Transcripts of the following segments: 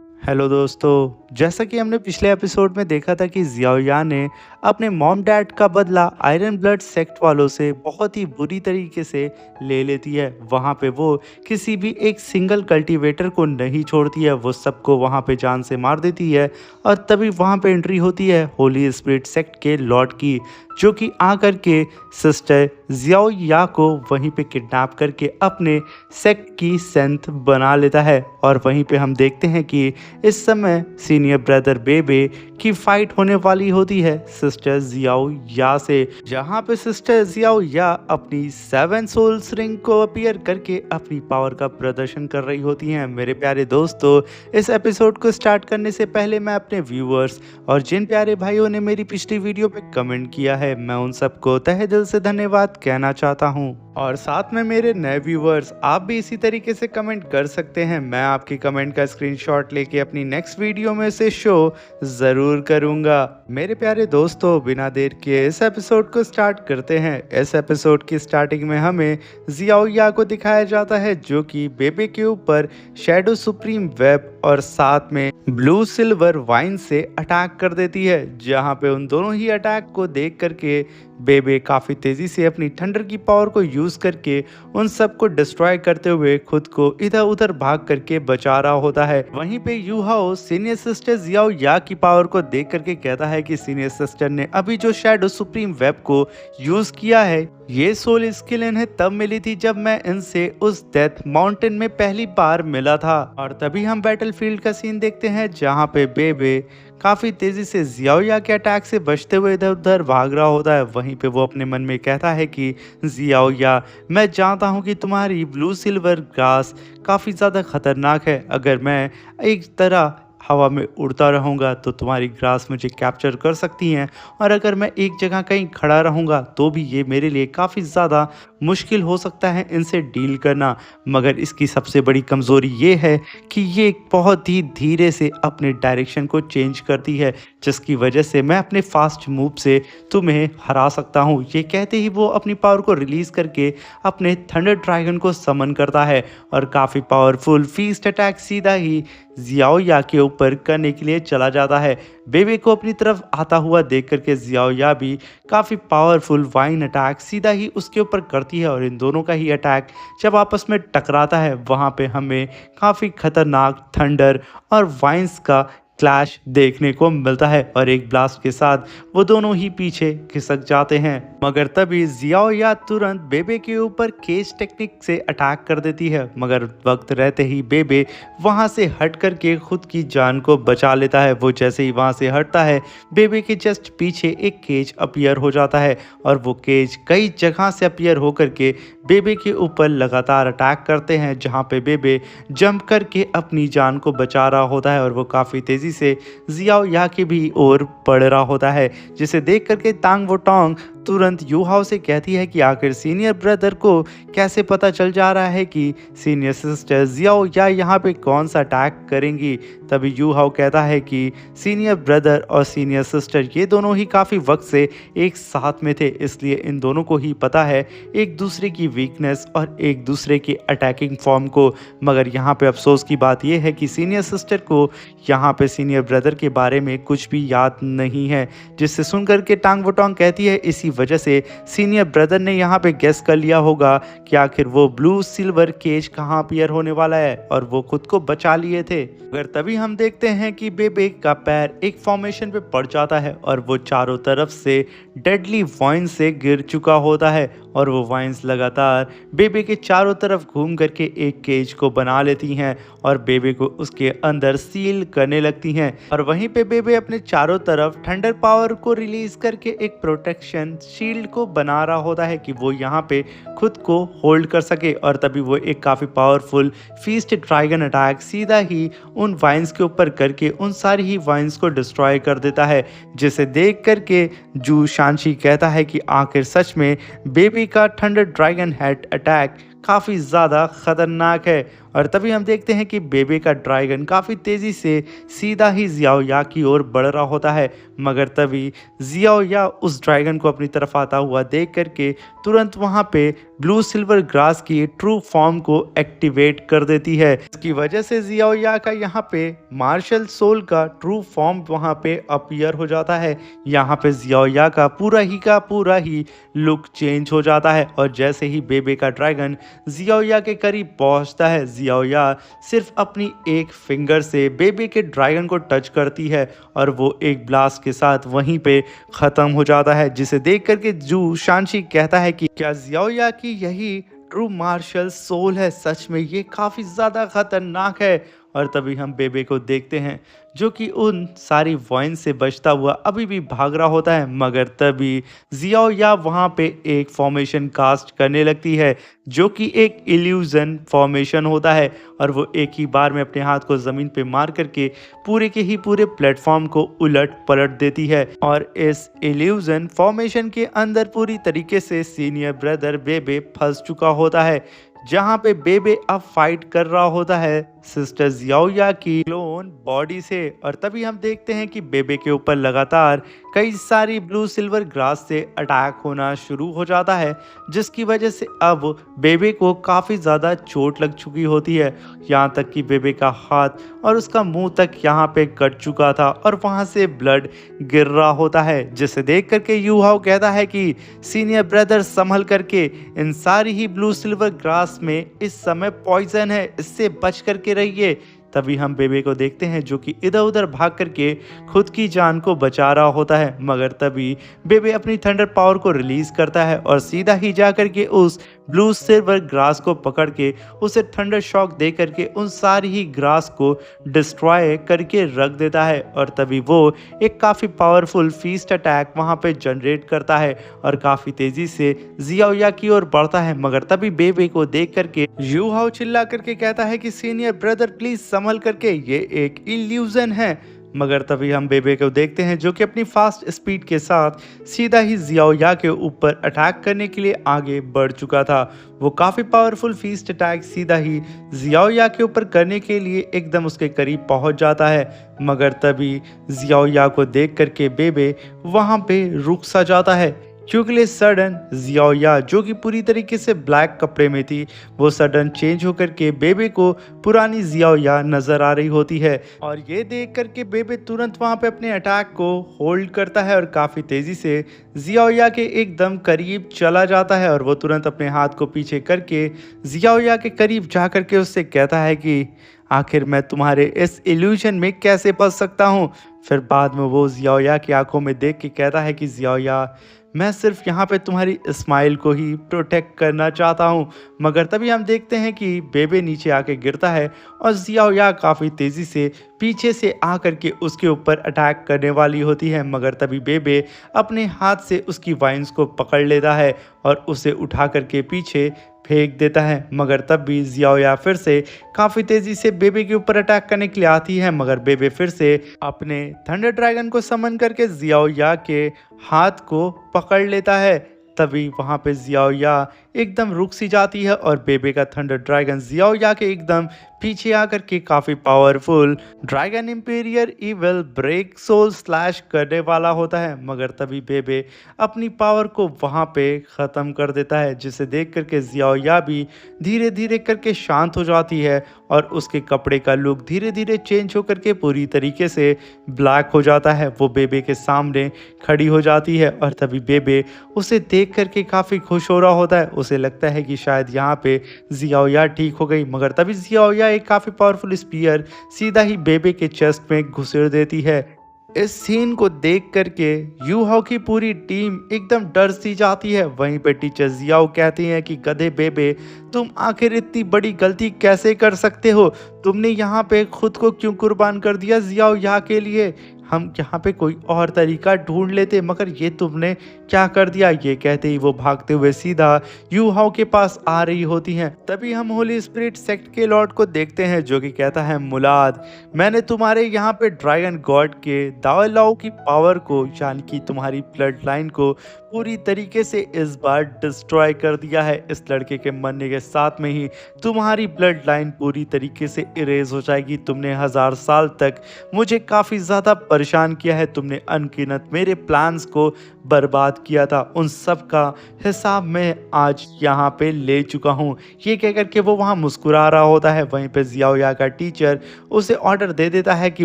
Hello दोस्तों, जैसा कि हमने पिछले एपिसोड में देखा था कि ज़ियाओया ने अपने मॉम डैड का बदला आयरन ब्लड सेक्ट वालों से बहुत ही बुरी तरीके से ले लेती है। वहाँ पे वो किसी भी एक सिंगल कल्टीवेटर को नहीं छोड़ती है, वो सबको वहाँ पे जान से मार देती है। और तभी वहाँ पे एंट्री होती है होली स्पिरिट सेक्ट के लॉर्ड की, जो कि आकर के सिस्टर ज़ियाओया को वहीं पे किडनैप करके अपने सेक्ट की सेंथ बना लेता है। और वहीं पे हम देखते हैं कि इस समय सीनियर ब्रदर बेबे की फाइट होने वाली होती है सिस्टर जियाओ या से, जहां पे सिस्टर जियाओ या अपनी 7 सोल्स रिंग को अपीयर करके अपनी पावर का प्रदर्शन कर रही होती हैं। मेरे प्यारे दोस्तों, इस एपिसोड को स्टार्ट करने से पहले मैं अपने व्यूअर्स और जिन प्यारे भाइयों ने मेरी पिछली वीडियो पे कमेंट किया है, मैं उन सबको तहे दिल से धन्यवाद कहना चाहता हूं। और साथ में मेरे नए व्यूअर्स, आप भी इसी तरीके से कमेंट कर सकते हैं। मैं आपकी कमेंट का स्क्रीनशॉट लेके अपनी नेक्स्ट वीडियो में से शो ज़रूर करूंगा। मेरे प्यारे दोस्तों, बिना देर किए इस एपिसोड को स्टार्ट करते हैं। इस एपिसोड की स्टार्टिंग में हमें ज़ियाओया को दिखाया जाता है, जो कि बेबे के ऊपर शैडो सुप्रीम वेब और साथ में ब्लू सिल्वर वाइन से अटैक कर देती है। जहां पे उन दोनों ही अटैक को देख करके बेबे काफ़ी तेज़ी से अपनी थंडर की पावर को यूज़ करके उन सबको डिस्ट्रॉय करते हुए खुद को इधर उधर भाग करके बचा रहा होता है। वहीं पे यूहाओ सीनियर सिस्टर जियाओ या की पावर को देख करके कहता है कि सीनियर सिस्टर ने अभी जो शैडो सुप्रीम वेब को यूज़ किया है, ये सोल स्किल इन्हें तब मिली थी जब मैं इनसे उस डेथ माउंटेन में पहली बार मिला था। और तभी हम बैटलफील्ड का सीन देखते हैं, जहाँ पे बेबे काफ़ी तेज़ी से ज़ियाओया के अटैक से बचते हुए इधर उधर भाग रहा होता है। वहीं पे वो अपने मन में कहता है कि ज़ियाओया, मैं जानता हूँ कि तुम्हारी ब्लू सिल्वर ग्रास काफ़ी ज़्यादा खतरनाक है। अगर मैं एक तरह हवा में उड़ता रहूँगा तो तुम्हारी ग्रास मुझे कैप्चर कर सकती हैं, और अगर मैं एक जगह कहीं खड़ा रहूँगा तो भी ये मेरे लिए काफ़ी ज़्यादा मुश्किल हो सकता है इनसे डील करना। मगर इसकी सबसे बड़ी कमज़ोरी ये है कि ये बहुत ही धीरे से अपने डायरेक्शन को चेंज करती है, जिसकी वजह से मैं अपने फास्ट मूव से तुम्हें हरा सकता हूँ। ये कहते ही वो अपनी पावर को रिलीज़ करके अपने थंडर ड्रैगन को समन करता है और काफ़ी पावरफुल फीस्ट अटैक सीधा ही ज़ियाओया के ऊपर करने के लिए चला जाता है। बेबे को अपनी तरफ आता हुआ देख करके ज़ियाओया भी काफ़ी पावरफुल वाइन अटैक सीधा ही उसके ऊपर करती है, और इन दोनों का ही अटैक जब आपस में टकराता है, वहाँ पे हमें काफ़ी खतरनाक थंडर और वाइन्स का क्लैश देखने को मिलता है, और एक ब्लास्ट के साथ वो दोनों ही पीछे खिसक जाते हैं। मगर तभी ज़ियाओया तुरंत बेबे के ऊपर केज टेक्निक से अटैक कर देती है, मगर वक्त रहते ही बेबे वहां से हट करके खुद की जान को बचा लेता है। वो जैसे ही वहां से हटता है, बेबे के जस्ट पीछे एक केज अपीयर हो जाता है, और वो केज कई जगह से अपीयर होकर के बेबे के ऊपर लगातार अटैक करते हैं, जहां पे बेबे जंप करके अपनी जान को बचा रहा होता है, और वो काफ़ी तेज़ी से ज़ियाओया की भी ओर बढ़ रहा होता है। जिसे देख करके तांग वो टोंग तुरंत यूहाओ से कहती है कि आखिर सीनियर ब्रदर को कैसे पता चल जा रहा है कि सीनियर सिस्टर ज़ियाओया यहाँ पे कौन सा अटैक करेंगी। तभी यूहाओ कहता है कि सीनियर ब्रदर और सीनियर सिस्टर ये दोनों ही काफ़ी वक्त से एक साथ में थे, इसलिए इन दोनों को ही पता है एक दूसरे की वीकनेस और एक दूसरे की अटैकिंग फॉर्म को। मगर यहाँ पे अफसोस की बात यह है कि सीनियर सिस्टर को यहाँ पे सीनियर ब्रदर के बारे में कुछ भी याद नहीं है, जिससे सुनकर के टांग वोटोंग कहती है इसी वजह से सीनियर ब्रदर ने यहाँ पे गेस कर लिया होगा कि आखिर वो ब्लू सिल्वर केज कहाँ अपीयर होने वाला है, और वो खुद को बचा लिए थे। मगर तभी हम देखते हैं कि बेबे का पैर एक फॉर्मेशन पे पड़ जाता है, और वो चारों तरफ से डेडली वाइन से गिर चुका होता है, और वो वाइन्स लगातार बेबे के चारों तरफ घूम करके एक केज को बना लेती हैं और बेबे को उसके अंदर सील करने लगती हैं। और वहीं पे बेबे अपने चारों तरफ थंडर पावर को रिलीज करके एक प्रोटेक्शन शील्ड को बना रहा होता है कि वो यहाँ पे खुद को होल्ड कर सके। और तभी वो एक काफ़ी पावरफुल फीस्ट ड्रैगन अटैक सीधा ही उन वाइन्स के ऊपर करके उन सारी ही वाइन्स को डिस्ट्रॉय कर देता है, जिसे देख करके जू शांशी कहता है कि आखिर सच में बेबी का थंडर ड्रैगन हेड अटैक काफ़ी ज़्यादा खतरनाक है। और तभी हम देखते हैं कि बेबे का ड्रैगन काफ़ी तेज़ी से सीधा ही जियाओया की ओर बढ़ रहा होता है। मगर तभी जियाओया उस ड्रैगन को अपनी तरफ आता हुआ देख करके तुरंत वहाँ पे ब्लू सिल्वर ग्रास की ट्रू फॉर्म को एक्टिवेट कर देती है। इसकी वजह से जियाओया का यहाँ पे मार्शल सोल का ट्रू फॉर्म वहाँ पे अपीयर हो जाता है। यहाँ पे जियाओया का पूरा ही लुक चेंज हो जाता है और जैसे ही बेबे का ड्रैगन जियाओया के करीब पहुंचता है, जियाओया सिर्फ अपनी एक फिंगर से बेबे के ड्रैगन को टच करती है और वो एक ब्लास्ट के साथ वहीं पे खत्म हो जाता है, जिसे देख करके जू शानशी कहता है कि क्या जियाओया की यही ट्रू मार्शल सोल है? सच में ये काफी ज्यादा खतरनाक है। और तभी हम बेबे को देखते हैं जो कि उन सारी वॉइन से बचता हुआ अभी भी भाग रहा होता है। मगर तभी जियाओया वहाँ पे एक फॉर्मेशन कास्ट करने लगती है जो कि एक इल्यूजन फॉर्मेशन होता है और वो एक ही बार में अपने हाथ को ज़मीन पे मार करके पूरे के ही पूरे प्लेटफॉर्म को उलट पलट देती है। और इस इल्यूजन फॉर्मेशन के अंदर पूरी तरीके से सीनियर ब्रदर बेबे फंस चुका होता है, जहाँ पे बेबे अब फाइट कर रहा होता है सिस्टर जियाओया की क्लोन बॉडी से। और तभी हम देखते हैं कि बेबे के ऊपर लगातार कई सारी ब्लू सिल्वर ग्रास से अटैक होना शुरू हो जाता है, जिसकी वजह से अब बेबे को काफ़ी ज़्यादा चोट लग चुकी होती है। यहाँ तक कि बेबे का हाथ और उसका मुंह तक यहाँ पे कट चुका था और वहाँ से ब्लड गिर रहा होता है, जिसे देख करके यूहाओ कहता है कि सीनियर ब्रदर संभल करके, इन सारी ही ब्लू सिल्वर ग्रास में इस समय पॉइजन है, इससे बच करके रहिए। तभी हम बेबे को देखते हैं जो कि इधर उधर भाग करके खुद की जान को बचा रहा होता है। मगर तभी बेबे अपनी थंडर पावर को रिलीज करता है और सीधा ही जा करके उस ब्लू सिल्वर ग्रास को पकड़ के उसे थंडर शॉक दे करके उन सारी ही ग्रास को डिस्ट्रॉय करके रख देता है। और तभी वो एक काफ़ी पावरफुल फीस्ट अटैक वहाँ पे जनरेट करता है और काफ़ी तेज़ी से जियाओया की ओर बढ़ता है। मगर तभी बेबे को देख करके यूहाओ चिल्ला करके कहता है कि सीनियर ब्रदर प्लीज संभल करके, ये एक इल्यूजन है। मगर तभी हम बेबे को देखते हैं जो कि अपनी फास्ट स्पीड के साथ सीधा ही जियाओया के ऊपर अटैक करने के लिए आगे बढ़ चुका था। वो काफ़ी पावरफुल फीस्ट अटैक सीधा ही जियाओया के ऊपर करने के लिए एकदम उसके करीब पहुंच जाता है। मगर तभी जियाओया को देख करके बेबे वहाँ पे रुक सा जाता है, क्योंकि सडन जियाओया जो कि पूरी तरीके से ब्लैक कपड़े में थी, वो सडन चेंज होकर के बेबे को पुरानी जियाओया नजर आ रही होती है। और ये देख करके बेबे तुरंत वहां पे अपने अटैक को होल्ड करता है और काफ़ी तेज़ी से जियाओया के एकदम करीब चला जाता है और वो तुरंत अपने हाथ को पीछे करके जियाओया के करीब जा करके उससे कहता है कि आखिर मैं तुम्हारे इस इल्यूजन में कैसे फंस सकता हूँ। फिर बाद में वो जियाओया की आंखों में देख के कहता है कि जियाओया, मैं सिर्फ यहाँ पे तुम्हारी स्माइल को ही प्रोटेक्ट करना चाहता हूँ। मगर तभी हम देखते हैं कि बेबे नीचे आके गिरता है और जियाओया काफ़ी तेज़ी से पीछे से आकर के उसके ऊपर अटैक करने वाली होती है। मगर तभी बेबे अपने हाथ से उसकी वाइन्स को पकड़ लेता है और उसे उठा करके पीछे फेंक देता है। मगर तब भी जियाओया फिर से काफ़ी तेज़ी से बेबे के ऊपर अटैक करने के लिए आती है। मगर बेबे फिर से अपने थंडर ड्रैगन को समन करके जियाओया के हाथ को पकड़ लेता है। तभी वहाँ पे जियाओया एकदम रुक सी जाती है और बेबे का थंडर ड्रैगन जियाओया के एकदम पीछे आकर के काफ़ी powerful dragon imperial evil break soul slash करने वाला होता है। मगर तभी बेबे अपनी पावर को वहाँ पे ख़त्म कर देता है, जिसे देख करके जियाओया भी धीरे धीरे करके शांत हो जाती है और उसके कपड़े का लुक धीरे धीरे चेंज होकर के पूरी तरीके से ब्लैक हो जाता है। वो बेबे के सामने खड़ी हो जाती है और तभी बेबे उसे देख करके काफ़ी खुश हो रहा होता है। उसे लगता है कि शायद यहाँ पे जियाओया ठीक हो गई। मगर तभी जियाओया एक काफ़ी पावरफुल स्पीयर सीधा ही बेबे के चेस्ट में घुसेड़ देती है। इस सीन को देख करके यूहाओ की पूरी टीम एकदम डर सी जाती है। वहीं पे टीचर जियाओ कहती हैं कि गधे बेबे, तुम आखिर इतनी बड़ी गलती कैसे कर सकते हो? तुमने यहाँ पे खुद को क्यों कुर्बान कर दिया जियाओया के लिए? हम यहाँ पे कोई और तरीका ढूंढ लेते, मगर ये तुमने क्या कर दिया। ये कहते ही वो भागते हुए सीधा यू हाओ के पास आ रही होती हैं। तभी हम होली स्पिरिट सेक्ट के लॉर्ड को देखते हैं जो कि कहता है, मुलाद, मैंने तुम्हारे यहाँ पे ड्रैगन गॉड के दावलाओ की पावर को, यानी कि तुम्हारी ब्लड लाइन को पूरी तरीके से इस बार डिस्ट्रॉय कर दिया है। इस लड़के के मरने के साथ में ही तुम्हारी ब्लड लाइन पूरी तरीके से इरेज हो जाएगी। तुमने 1000 साल तक मुझे काफ़ी ज़्यादा परेशान किया है, तुमने अनगिनत मेरे प्लान्स को बर्बाद किया था, उन सब का हिसाब मैं आज यहाँ पे ले चुका हूँ। ये कह कर के वो वहाँ मुस्कुरा रहा होता है। वहीं पे जियाओया का टीचर उसे ऑर्डर दे देता है कि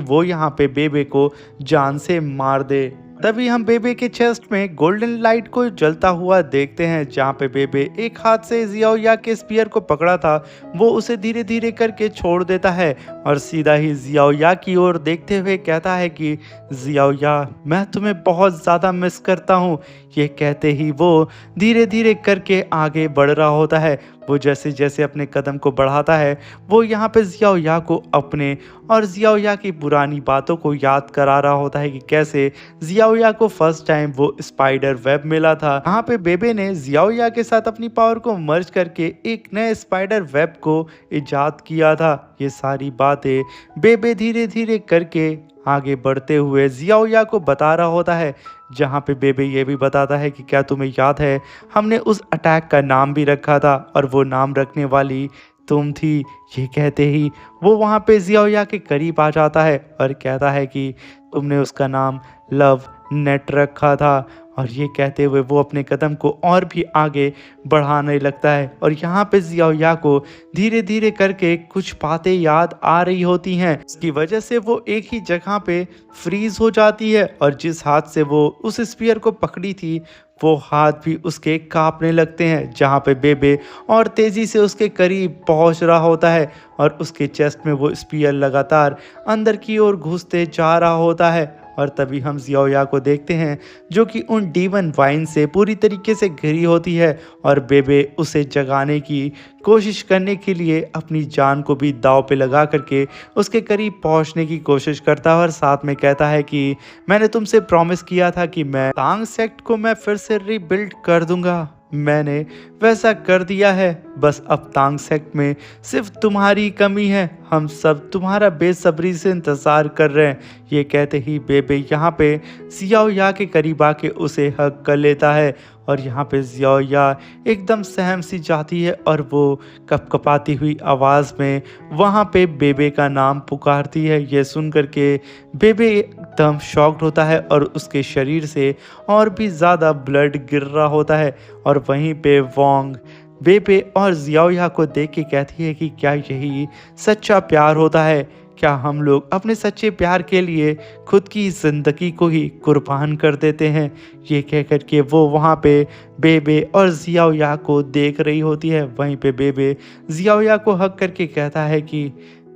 वो यहाँ पे बेबे को जान से मार दे। तभी हम बेबे के चेस्ट में गोल्डन लाइट को जलता हुआ देखते हैं, जहाँ पे बेबे एक हाथ से जियाओया के स्पीयर को पकड़ा था वो उसे धीरे धीरे करके छोड़ देता है और सीधा ही जियाओया की ओर देखते हुए कहता है कि जियाओया, मैं तुम्हें बहुत ज़्यादा मिस करता हूँ। ये कहते ही वो धीरे धीरे करके आगे बढ़ रहा होता है। वो जैसे जैसे अपने कदम को बढ़ाता है वो यहाँ पे जियाओया को अपने और जियाओया की पुरानी बातों को याद करा रहा होता है कि कैसे जियाओया को फर्स्ट टाइम वो स्पाइडर वेब मिला था। यहाँ पे बेबे ने जियाओया के साथ अपनी पावर को मर्ज करके एक नए स्पाइडर वेब को इजाद किया था। ये सारी बातें बेबे धीरे धीरे करके आगे बढ़ते हुए जियाओया को बता रहा होता है, जहाँ पे बेबे ये भी बताता है कि क्या तुम्हें याद है हमने उस अटैक का नाम भी रखा था और वो नाम रखने वाली तुम थी। ये कहते ही वो वहाँ पे जियाओया के करीब आ जाता है और कहता है कि तुमने उसका नाम लव नेट रखा था। और ये कहते हुए वो अपने कदम को और भी आगे बढ़ाने लगता है और यहाँ पे जियाओया को धीरे धीरे करके कुछ बातें याद आ रही होती हैं। इसकी वजह से वो एक ही जगह पे फ्रीज हो जाती है और जिस हाथ से वो उस स्पीयर को पकड़ी थी वो हाथ भी उसके कांपने लगते हैं। जहाँ पे बेबे और तेज़ी से उसके करीब पहुँच रहा होता है और उसके चेस्ट में वो स्पीयर लगातार अंदर की ओर घुसते जा रहा होता है। और तभी हम जियाओया को देखते हैं जो कि उन डीवन वाइन से पूरी तरीके से घिरी होती है और बेबे उसे जगाने की कोशिश करने के लिए अपनी जान को भी दांव पे लगा करके उसके करीब पहुंचने की कोशिश करता है और साथ में कहता है कि मैंने तुमसे प्रॉमिस किया था कि मैं तांग सेक्ट को मैं फिर से रीबिल्ड कर दूंगा, मैंने वैसा कर दिया है। बस अब तांग सेक्ट में सिर्फ तुम्हारी कमी है, हम सब तुम्हारा बेसब्री से इंतज़ार कर रहे हैं। ये कहते ही बेबे यहाँ पे जियाओया के करीब आके उसे हग कर लेता है और यहाँ पे जियाओया एकदम सहम सी जाती है और वो कपकपाती हुई आवाज़ में वहाँ पे बेबे का नाम पुकारती है। ये सुन कर के बेबे एकदम शॉक्ड होता है और उसके शरीर से और भी ज़्यादा ब्लड गिर रहा होता है। और वहीं पे वोंग बेबे और जियाओया को देख के कहती है कि क्या यही सच्चा प्यार होता है, क्या हम लोग अपने सच्चे प्यार के लिए खुद की ज़िंदगी को ही कुर्बान कर देते हैं। ये कह कर के वो वहाँ पे बेबे और जियाओया को देख रही होती है। वहीं पे बेबे जियाओया को हक करके कहता है कि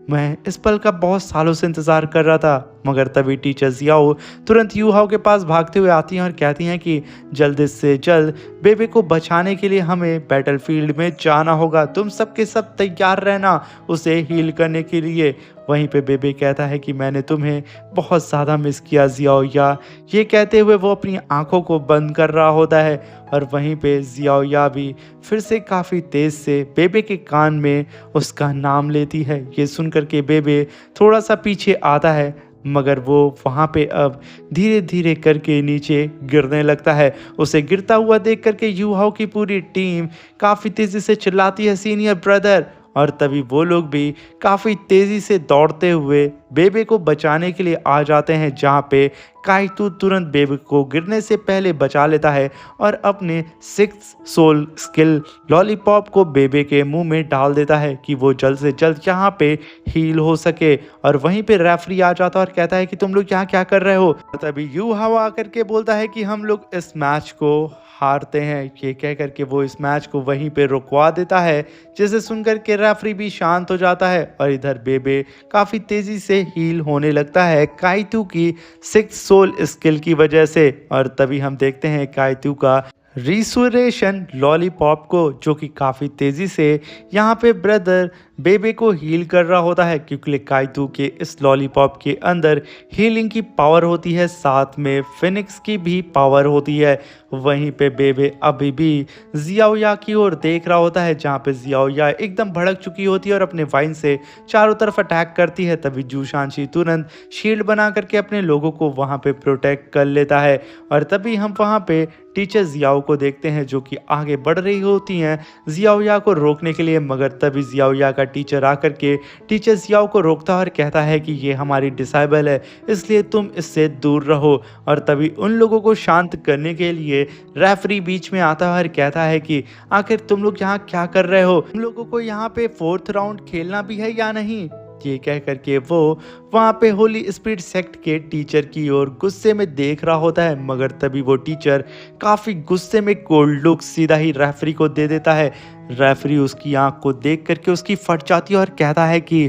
मैं इस पल का बहुत सालों से इंतज़ार कर रहा था। मगर तभी टीचर जियाओ तुरंत यू हाओ के पास भागते हुए आती हैं और कहती हैं कि जल्द से जल्द बेबे को बचाने के लिए हमें बैटलफील्ड में जाना होगा, तुम सब के सब तैयार रहना उसे हील करने के लिए। वहीं पे बेबे कहता है कि मैंने तुम्हें बहुत ज़्यादा मिस किया जियाओया। ये कहते हुए वो अपनी आंखों को बंद कर रहा होता है और वहीं पे जियाओया भी फिर से काफ़ी तेज़ से बेबे के कान में उसका नाम लेती है। ये सुन कर के बेबे थोड़ा सा पीछे आता है मगर वो वहाँ पे अब धीरे धीरे करके नीचे गिरने लगता है। उसे गिरता हुआ देख करके यू हाओ की पूरी टीम काफ़ी तेज़ी से चिल्लाती है, सीनियर ब्रदर। और तभी वो लोग भी काफ़ी तेज़ी से दौड़ते हुए बेबे को बचाने के लिए आ जाते हैं, जहाँ पे काइतू तुरंत बेबे को गिरने से पहले बचा लेता है और अपने सिक्स सोल स्किल लॉलीपॉप को बेबे के मुंह में डाल देता है कि वो जल्द से जल्द यहाँ पे हील हो सके। और वहीं पे रेफरी आ जाता है और कहता है कि तुम लोग यहाँ क्या कर रहे हो। तभी यू हाओ आकर के बोलता है कि हम लोग इस मैच को हारते हैं। ये कह करके वो इस मैच को वहीं पे रुकवा देता है, जिसे सुनकर के रेफरी भी शांत हो जाता है और इधर बेबे काफ़ी तेज़ी से हील होने लगता है काइतू की सिक्स सोल स्किल की वजह से। और तभी हम देखते हैं काइतू का रिसुरेशन लॉलीपॉप को, जो कि काफ़ी तेज़ी से यहाँ पे ब्रदर बेबे को हील कर रहा होता है, क्योंकि काइतू के इस लॉलीपॉप के अंदर हीलिंग की पावर होती है, साथ में फिनिक्स की भी पावर होती है। वहीं पे बेबे अभी भी जियाओया की ओर देख रहा होता है, जहाँ पे जियाओया एकदम भड़क चुकी होती है और अपने वाइन से चारों तरफ अटैक करती है। तभी जू शानशी तुरंत शील्ड बना करके अपने लोगों को वहाँ पे प्रोटेक्ट कर लेता है। और तभी हम वहाँ पे टीचर जियाओ को देखते हैं, जो कि आगे बढ़ रही होती हैं जियाओया को रोकने के लिए, मगर तभी जियाओया का टीचर आकर के टीचर जियाओ को रोकता है और कहता है कि ये हमारी डिसाइबल है, इसलिए तुम इससे दूर रहो। और तभी उन लोगों को शांत करने के लिए रेफरी बीच में आता है और कहता है कि आखिर तुम लोग यहाँ क्या कर रहे हो, तुम लोगों को यहाँ पे 4th राउंड खेलना भी है या नहीं। ये कह करके वो वहाँ पे होली स्पिरिट सेक्ट के टीचर की ओर गुस्से में देख रहा होता है, मगर तभी वो टीचर काफ़ी गुस्से में कोल्ड लुक सीधा ही रेफरी को दे देता है। रेफरी उसकी आंख को देख करके उसकी फट जाती है और कहता है कि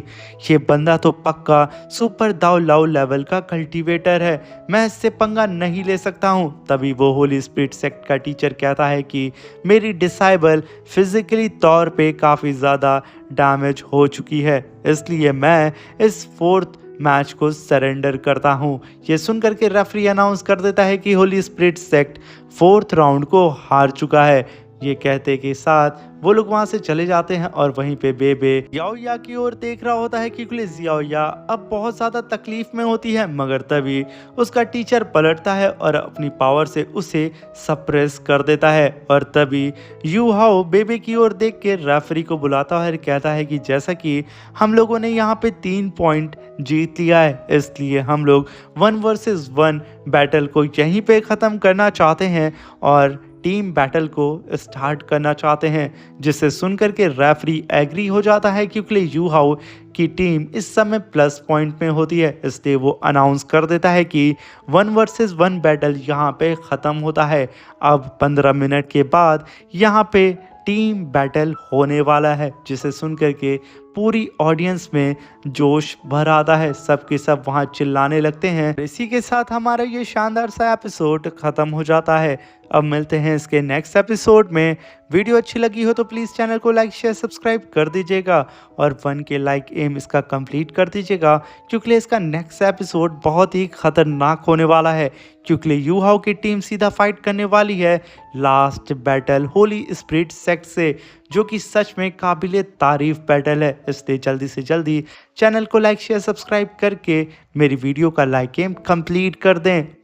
ये बंदा तो पक्का सुपर दाव लाव लेवल का कल्टीवेटर है, मैं इससे पंगा नहीं ले सकता हूँ। तभी वो होली स्पिरिट सेक्ट का टीचर कहता है कि मेरी डिसाइबल फिजिकली तौर पे काफ़ी ज़्यादा डैमेज हो चुकी है, इसलिए मैं इस 4th मैच को सरेंडर करता हूँ। ये सुनकर के रेफरी अनाउंस कर देता है कि Holi spirit sect 4th round को हार चुका है। ये कहते के साथ वो लोग वहां से चले जाते हैं और वहीं पे बेबे जियाओया की ओर देख रहा होता है, क्योंकि जियाओया अब बहुत ज़्यादा तकलीफ में होती है। मगर तभी उसका टीचर पलटता है और अपनी पावर से उसे सप्रेस कर देता है। और तभी यू हाओ बेबे की ओर देख के रेफरी को बुलाता है और कहता है कि जैसा कि हम लोगों ने यहाँ पे 3 पॉइंट जीत लिया है, इसलिए हम लोग 1 वर्सेस 1 बैटल को यहीं पे ख़त्म करना चाहते हैं और टीम बैटल को स्टार्ट करना चाहते हैं। जिसे सुनकर के रेफरी एग्री हो जाता है, क्योंकि यू हाउ की टीम इस समय प्लस पॉइंट में होती है, इसलिए वो अनाउंस कर देता है कि 1 वर्सेस 1 बैटल यहाँ पे ख़त्म होता है। अब 15 मिनट के बाद यहाँ पे टीम बैटल होने वाला है, जिसे सुनकर के पूरी ऑडियंस में जोश भर आता है, सबके सब वहाँ चिल्लाने लगते हैं। इसी के साथ हमारा ये शानदार सा एपिसोड ख़त्म हो जाता है। अब मिलते हैं इसके नेक्स्ट एपिसोड में। वीडियो अच्छी लगी हो तो प्लीज़ चैनल को लाइक शेयर सब्सक्राइब कर दीजिएगा और 1 के लाइक एम इसका कंप्लीट कर दीजिएगा, क्योंकि इसका नेक्स्ट एपिसोड बहुत ही खतरनाक होने वाला है। क्योंकि यू हाउ की टीम सीधा फाइट करने वाली है last battle Holi spirit sect से, जो कि सच में काबिले तारीफ बैटल है। इसलिए जल्दी से जल्दी चैनल को लाइक शेयर सब्सक्राइब करके मेरी वीडियो का लाइक एम कंप्लीट कर दें।